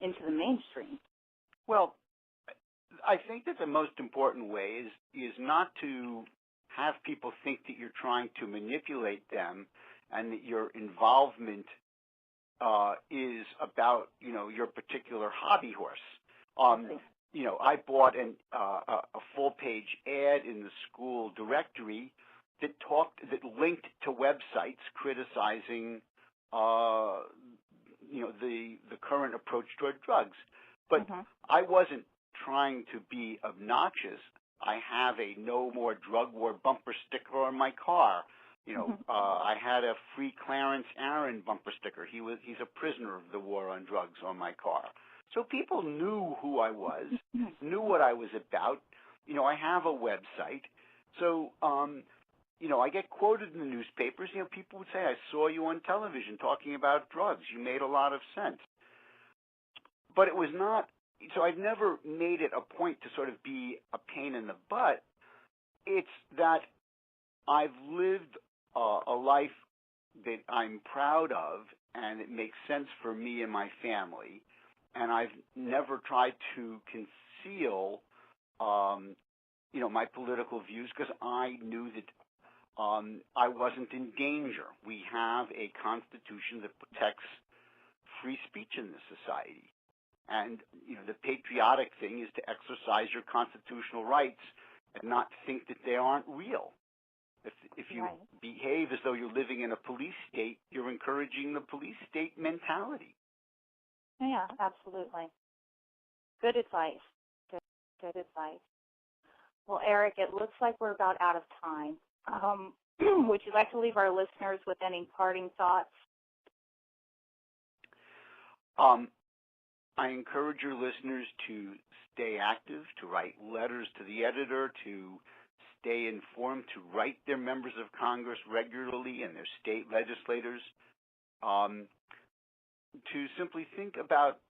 into the mainstream? Well, I think that the most important way is not to have people think that you're trying to manipulate them and that your involvement is about, your particular hobby horse. I bought a full-page ad in the school directory that linked to websites criticizing, the current approach toward drugs. But I wasn't trying to be obnoxious. I have a "No More Drug War" bumper sticker on my car. I had a "Free Clarence Aaron" bumper sticker. He's a prisoner of the war on drugs on my car. So people knew who I was, knew what I was about. I have a website. So, I get quoted in the newspapers. People would say, "I saw you on television talking about drugs. You made a lot of sense." But it was not, so I've never made it a point to sort of be a pain in the butt. It's that I've lived a life that I'm proud of, and it makes sense for me and my family. And I've never tried to conceal, my political views, because I knew that I wasn't in danger. We have a Constitution that protects free speech in this society. And, the patriotic thing is to exercise your constitutional rights and not think that they aren't real. If you behave as though you're living in a police state, you're encouraging the police state mentality. Yeah, absolutely. Good advice. Good advice. Well, Eric, it looks like we're about out of time. Would you like to leave our listeners with any parting thoughts? I encourage your listeners to stay active, to write letters to the editor, to stay informed, to write their members of Congress regularly and their state legislators, to simply think about,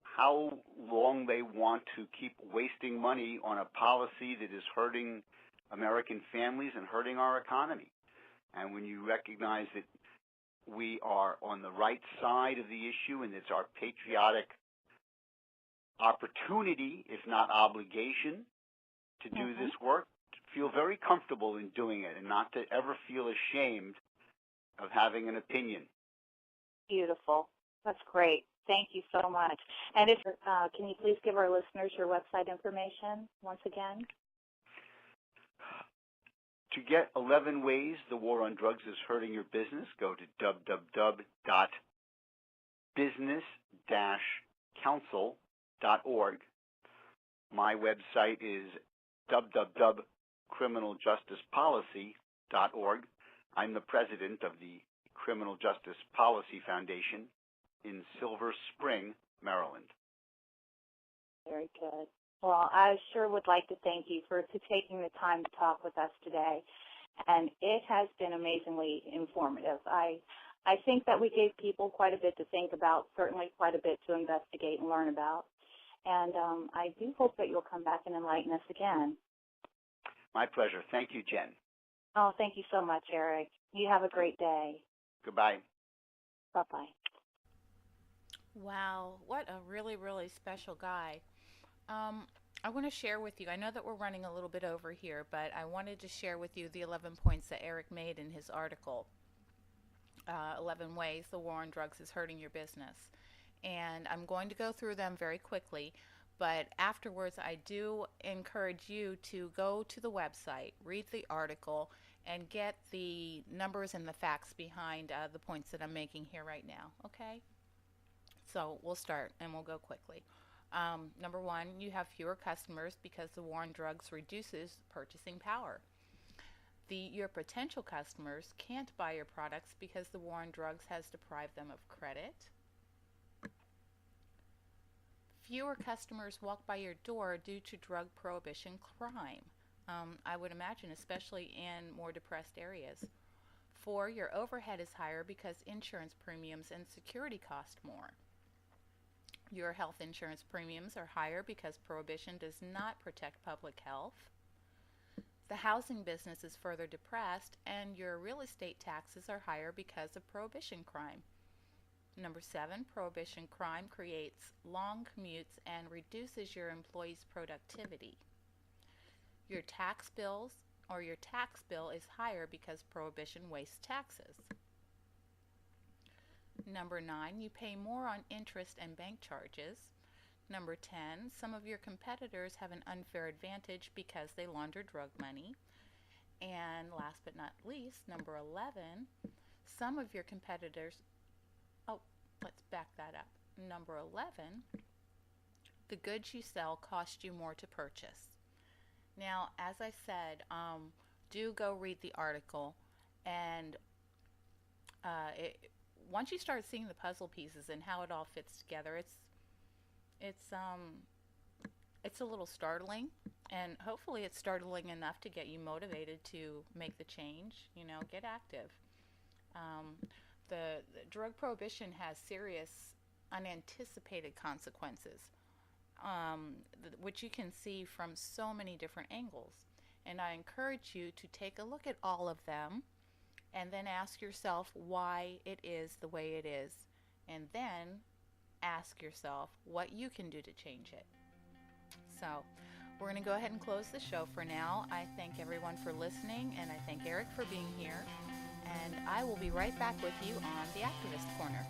how long they want to keep wasting money on a policy that is hurting American families and hurting our economy. And when you recognize that we are on the right side of the issue and it's our patriotic opportunity, if not obligation, to do this work, feel very comfortable in doing it and not to ever feel ashamed of having an opinion. Beautiful. That's great. Thank you so much. And can you please give our listeners your website information once again? To get 11 ways the war on drugs is hurting your business, go to www.business-council.org. My website is www.criminaljusticepolicy.org. I'm the president of the Criminal Justice Policy Foundation in Silver Spring, Maryland. Very good. Well, I sure would like to thank you for taking the time to talk with us today, and it has been amazingly informative. I think that we gave people quite a bit to think about, certainly quite a bit to investigate and learn about, and I do hope that you'll come back and enlighten us again. My pleasure. Thank you, Jen. Oh, thank you so much, Eric. You have a great day. Goodbye. Bye-bye. Wow, what a really, really special guy. I want to share with you, I know that we're running a little bit over here, but I wanted to share with you the 11 points that Eric made in his article, 11 Ways the War on Drugs is Hurting Your Business. And I'm going to go through them very quickly, but afterwards I do encourage you to go to the website, read the article, and get the numbers and the facts behind the points that I'm making here right now, okay? So we'll start and we'll go quickly. Number one, you have fewer customers because the war on drugs reduces purchasing power. Your potential customers can't buy your products because the war on drugs has deprived them of credit. Fewer customers walk by your door due to drug prohibition crime. I would imagine, especially in more depressed areas. 4, your overhead is higher because insurance premiums and security cost more. Your health insurance premiums are higher because prohibition does not protect public health. The housing business is further depressed, and your real estate taxes are higher because of prohibition crime. Number 7, prohibition crime creates long commutes and reduces your employees' productivity. Your tax bills or your tax bill is higher because prohibition wastes taxes. Number 9, you pay more on interest and bank charges. Number 10, some of your competitors have an unfair advantage because they launder drug money. And last but not least, number 11, some of your competitors, let's back that up. Number 11, the goods you sell cost you more to purchase. Now, as I said, do go read the article, and once you start seeing the puzzle pieces and how it all fits together, it's a little startling, and hopefully it's startling enough to get you motivated to make the change. Get active. The drug prohibition has serious unanticipated consequences, which you can see from so many different angles. And I encourage you to take a look at all of them and then ask yourself why it is the way it is. And then ask yourself what you can do to change it. So we're going to go ahead and close the show for now. I thank everyone for listening, and I thank Eric for being here. And I will be right back with you on the Activist Corner.